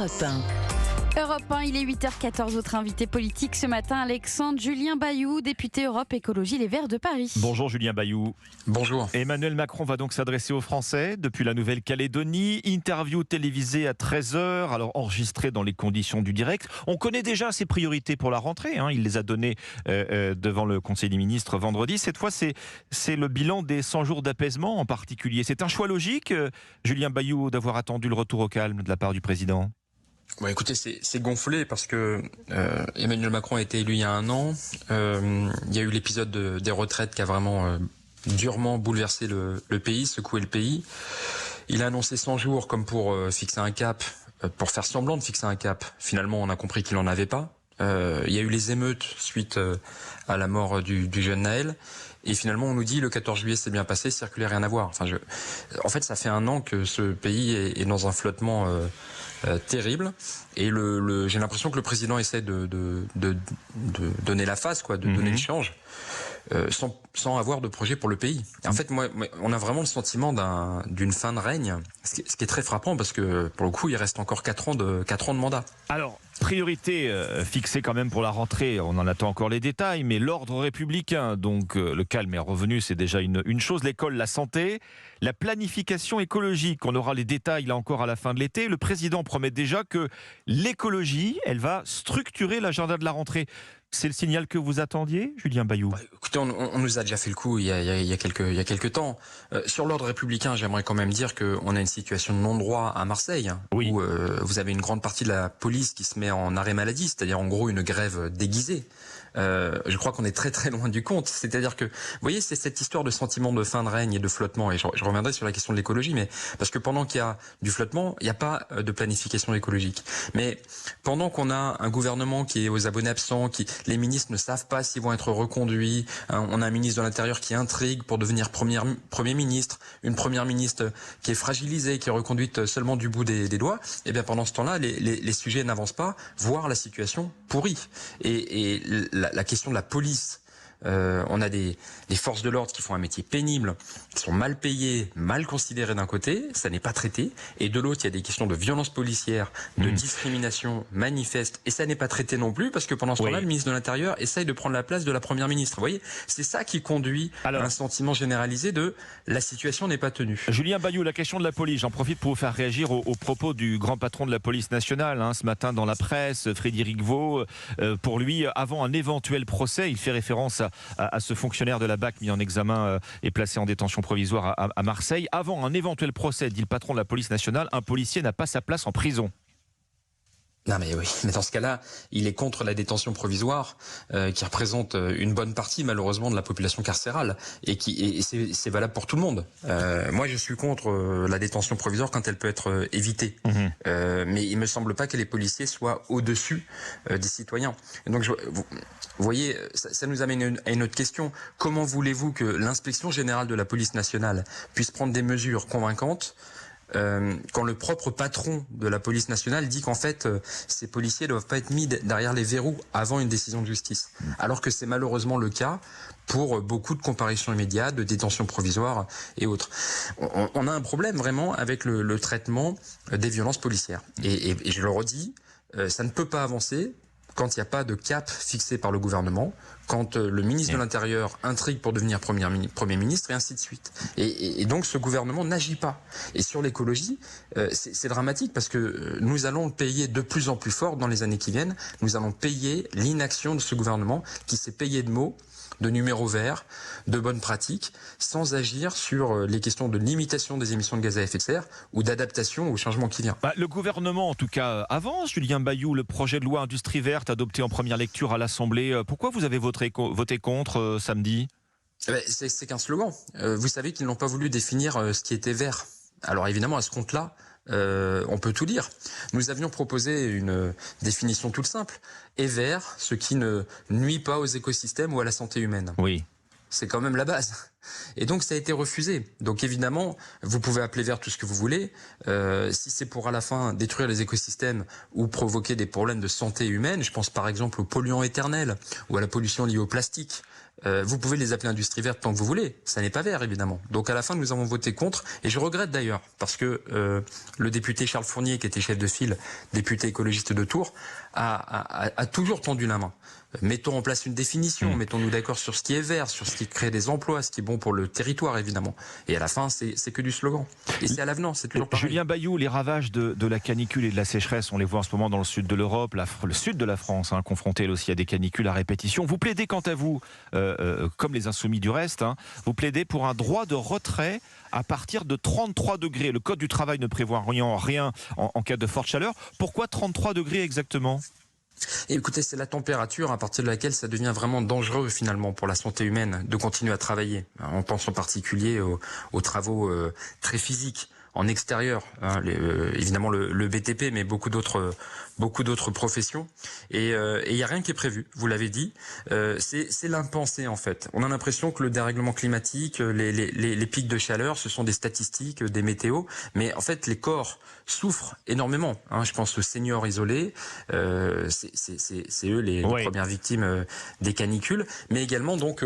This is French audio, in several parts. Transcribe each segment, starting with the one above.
Europe 1. Europe 1, il est 8h14, autre invité politique ce matin, Alexandre Julien Bayou, député Europe Écologie Les Verts de Paris. Bonjour Julien Bayou. Bonjour. Emmanuel Macron va donc s'adresser aux Français depuis la Nouvelle-Calédonie. Interview télévisée à 13h, alors enregistrée dans les conditions du direct. On connaît déjà ses priorités pour la rentrée, il les a données devant le Conseil des ministres vendredi. Cette fois, c'est le bilan des 100 jours d'apaisement en particulier. C'est un choix logique, Julien Bayou, d'avoir attendu le retour au calme de la part du président ? Bon, écoutez, c'est gonflé parce que Emmanuel Macron a été élu il y a un an. Il y a eu l'épisode des retraites qui a vraiment durement bouleversé le pays, secoué le pays. Il a annoncé 100 jours comme pour fixer un cap, pour faire semblant de fixer un cap. Finalement, on a compris qu'il n'en avait pas. Il y a eu les émeutes suite à la mort du jeune Naël. Et finalement, on nous dit le 14 juillet c'est bien passé, circulaire rien à voir. En fait, ça fait un an que ce pays est dans un flottement terrible. Et j'ai l'impression que le président essaie de donner la face, de donner le change, sans avoir de projet pour le pays. Et en fait, on a vraiment le sentiment d'une fin de règne, ce qui est très frappant parce que pour le coup, il reste encore 4 ans de mandat. Alors, priorité fixée quand même pour la rentrée, on en attend encore les détails, mais l'ordre républicain, donc le calme est revenu, c'est déjà une chose. L'école, la santé, la planification écologique, on aura les détails là encore à la fin de l'été. Le président promet déjà que l'écologie, elle va structurer l'agenda de la rentrée. C'est le signal que vous attendiez, Julien Bayou ? Écoutez, on nous a déjà fait le coup il y a quelques temps. Sur l'ordre républicain, j'aimerais quand même dire qu'on a une situation de non-droit à Marseille, oui, où vous avez une grande partie de la police qui se met en arrêt maladie, c'est-à-dire en gros une grève déguisée. Je crois qu'on est très très loin du compte. C'est-à-dire que, vous voyez, c'est cette histoire de sentiment de fin de règne et de flottement. Et je reviendrai sur la question de l'écologie, mais parce que pendant qu'il y a du flottement, il n'y a pas de planification écologique. Mais pendant qu'on a un gouvernement qui est aux abonnés absents, les ministres ne savent pas s'ils vont être reconduits, on a un ministre de l'Intérieur qui intrigue pour devenir premier ministre, une première ministre qui est fragilisée, qui est reconduite seulement du bout des doigts. Et bien pendant ce temps-là, les sujets n'avancent pas, voire la situation pourrit. Et la question de la police, on a des forces de l'ordre qui font un métier pénible, qui sont mal payées, mal considérées d'un côté, ça n'est pas traité, et de l'autre il y a des questions de violence policière, de discrimination manifeste, et ça n'est pas traité non plus, parce que pendant ce temps-là, le ministre de l'Intérieur essaye de prendre la place de la première ministre. Vous voyez, c'est ça qui conduit à un sentiment généralisé de la situation n'est pas tenue. Julien Bayou, la question de la police, j'en profite pour vous faire réagir aux propos du grand patron de la police nationale, ce matin dans la presse, Frédéric Vaux. Pour lui, avant un éventuel procès, il fait référence à ce fonctionnaire de la BAC mis en examen et placé en détention provisoire à Marseille. Avant un éventuel procès, dit le patron de la police nationale, un policier n'a pas sa place en prison. Non mais oui, mais dans ce cas-là, il est contre la détention provisoire, qui représente une bonne partie malheureusement de la population carcérale, et c'est valable pour tout le monde. Moi je suis contre la détention provisoire quand elle peut être évitée, mais il me semble pas que les policiers soient au-dessus des citoyens. Et donc vous voyez, ça nous amène à une autre question. Comment voulez-vous que l'inspection générale de la police nationale puisse prendre des mesures convaincantes quand le propre patron de la police nationale dit qu'en fait ces policiers ne doivent pas être mis derrière les verrous avant une décision de justice, alors que c'est malheureusement le cas pour beaucoup de comparutions immédiates, de détention provisoire et autres. On a un problème vraiment avec le traitement des violences policières, et je le redis, ça ne peut pas avancer quand il n'y a pas de cap fixé par le gouvernement, quand le ministre de l'Intérieur intrigue pour devenir Premier ministre, et ainsi de suite. Et donc ce gouvernement n'agit pas. Et sur l'écologie, c'est dramatique parce que nous allons le payer de plus en plus fort dans les années qui viennent. Nous allons payer l'inaction de ce gouvernement qui s'est payé de mots, de numéros verts, de bonnes pratiques, sans agir sur les questions de limitation des émissions de gaz à effet de serre ou d'adaptation au changement qui vient. Le gouvernement, en tout cas, avance, Julien Bayou, le projet de loi Industrie verte adopté en première lecture à l'Assemblée. Pourquoi vous avez voté contre samedi ? C'est qu'un slogan. Vous savez qu'ils n'ont pas voulu définir ce qui était vert. Alors évidemment, à ce compte-là, on peut tout dire. Nous avions proposé une définition toute simple. Et vert, ce qui ne nuit pas aux écosystèmes ou à la santé humaine. Oui. C'est quand même la base. Et donc ça a été refusé. Donc évidemment, vous pouvez appeler vert tout ce que vous voulez. Si c'est pour à la fin détruire les écosystèmes ou provoquer des problèmes de santé humaine, je pense par exemple aux polluants éternels ou à la pollution liée au plastique. Vous pouvez les appeler industrie verte tant que vous voulez. Ça n'est pas vert, évidemment. Donc à la fin, nous avons voté contre. Et je regrette d'ailleurs, parce que le député Charles Fournier, qui était chef de file, député écologiste de Tours, a toujours tendu la main. Mettons en place une définition, mettons-nous d'accord sur ce qui est vert, sur ce qui crée des emplois, ce qui est bon pour le territoire, évidemment. Et à la fin, c'est que du slogan. Et c'est à l'avenant, c'est toujours pareil. Julien Bayou, les ravages de la canicule et de la sécheresse, on les voit en ce moment dans le sud de l'Europe, le sud de la France, confronté aussi à des canicules à répétition. Vous plaidez quant à vous, comme les insoumis du reste, vous plaidez pour un droit de retrait à partir de 33 degrés. Le Code du travail ne prévoit rien en cas de forte chaleur. Pourquoi 33 degrés exactement ? Et écoutez, c'est la température à partir de laquelle ça devient vraiment dangereux finalement pour la santé humaine de continuer à travailler. On pense en particulier aux travaux très physiques en extérieur, évidemment le BTP, mais beaucoup d'autres professions. Et il y a rien qui est prévu. Vous l'avez dit, c'est l'impensé en fait. On a l'impression que le dérèglement climatique, les pics de chaleur, ce sont des statistiques, des météos, mais en fait les corps souffrent énormément. Je pense aux seniors isolés, c'est eux les premières victimes des canicules, mais également donc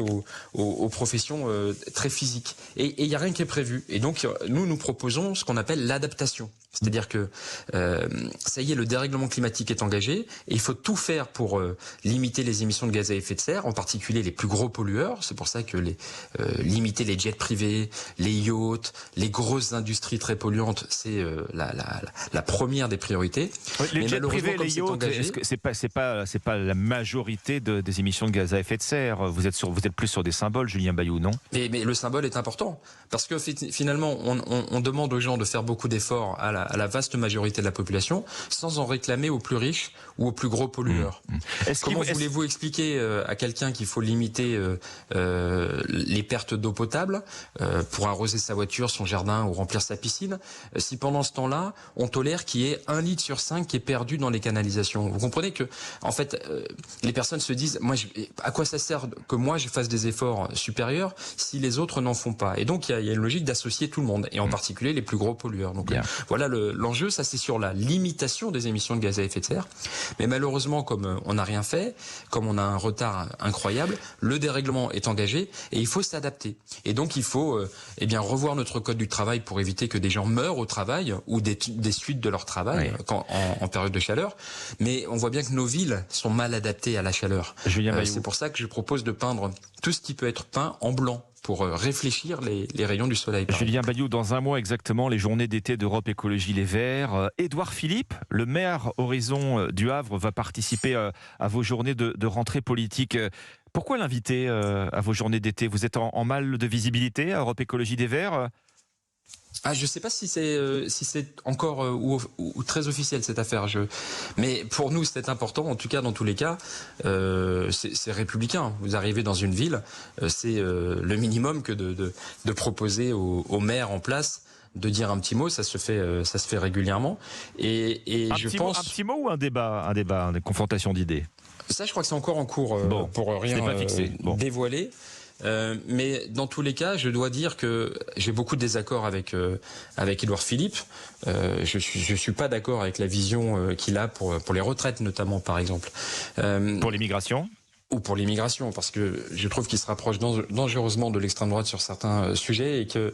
aux professions très physiques. Et il y a rien qui est prévu. Et donc nous proposons ce qu'on appelle l'adaptation. C'est-à-dire que ça y est, le dérèglement climatique est engagé et il faut tout faire pour limiter les émissions de gaz à effet de serre, en particulier les plus gros pollueurs. C'est pour ça que limiter les jets privés, les yachts, les grosses industries très polluantes, c'est la première des priorités. Oui, les jets privés, les yachts, c'est pas la majorité des émissions de gaz à effet de serre. Vous êtes plus sur des symboles, Julien Bayou, non ? Mais le symbole est important parce que finalement, on demande aux gens de faire beaucoup d'efforts à la vaste majorité de la population, sans en réclamer aux plus riches ou aux plus gros pollueurs. Comment voulez-vous expliquer à quelqu'un qu'il faut limiter les pertes d'eau potable pour arroser sa voiture, son jardin ou remplir sa piscine, si pendant ce temps-là, on tolère qu'il y ait 1 litre sur 5 qui est perdu dans les canalisations? Vous comprenez que, en fait, les personnes se disent, à quoi ça sert que moi je fasse des efforts supérieurs si les autres n'en font pas? Et donc il y a une logique d'associer tout le monde, et en particulier les plus gros pollueurs. Donc voilà l'enjeu, ça c'est sur la limitation des émissions de gaz à effet de serre. Mais malheureusement, comme on n'a rien fait, comme on a un retard incroyable, le dérèglement est engagé et il faut s'adapter. Et donc il faut revoir notre code du travail pour éviter que des gens meurent au travail ou des suites de leur travail en période de chaleur. Mais on voit bien que nos villes sont mal adaptées à la chaleur. C'est pour ça que je propose de peindre tout ce qui peut être peint en blanc, pour réfléchir les rayons du soleil. Julien Bayou, dans un mois exactement, les journées d'été d'Europe Écologie Les Verts. Édouard Philippe, le maire Horizon du Havre, va participer à vos journées de rentrée politique. Pourquoi l'inviter à vos journées d'été? Vous êtes en mal de visibilité à Europe Écologie Les Verts? Je ne sais pas si c'est encore ou très officiel cette affaire. Mais pour nous, c'est important. En tout cas, dans tous les cas, c'est républicain. Vous arrivez dans une ville, c'est le minimum que de proposer au maire en place de dire un petit mot. Ça se fait régulièrement. Et je pense un petit mot ou un débat, une confrontation d'idées. Ça, je crois que c'est encore en cours pour rien dévoiler. Mais dans tous les cas, je dois dire que j'ai beaucoup de désaccords avec Édouard Philippe. Je suis pas d'accord avec la vision qu'il a pour les retraites, notamment, par exemple. Pour l'immigration ? Ou pour l'immigration, parce que je trouve qu'il se rapproche dangereusement de l'extrême droite sur certains sujets et que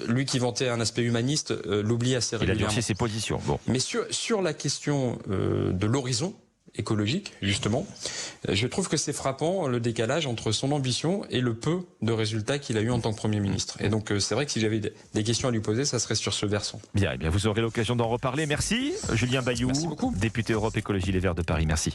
lui qui vantait un aspect humaniste l'oublie assez régulièrement. Il a durci ses positions. Mais sur la question de l'horizon écologique, justement, je trouve que c'est frappant le décalage entre son ambition et le peu de résultats qu'il a eu en tant que Premier ministre. Et donc c'est vrai que si j'avais des questions à lui poser, ça serait sur ce versant. Bien, vous aurez l'occasion d'en reparler. Merci Julien Bayou, merci beaucoup. Député Europe Écologie Les Verts de Paris. Merci.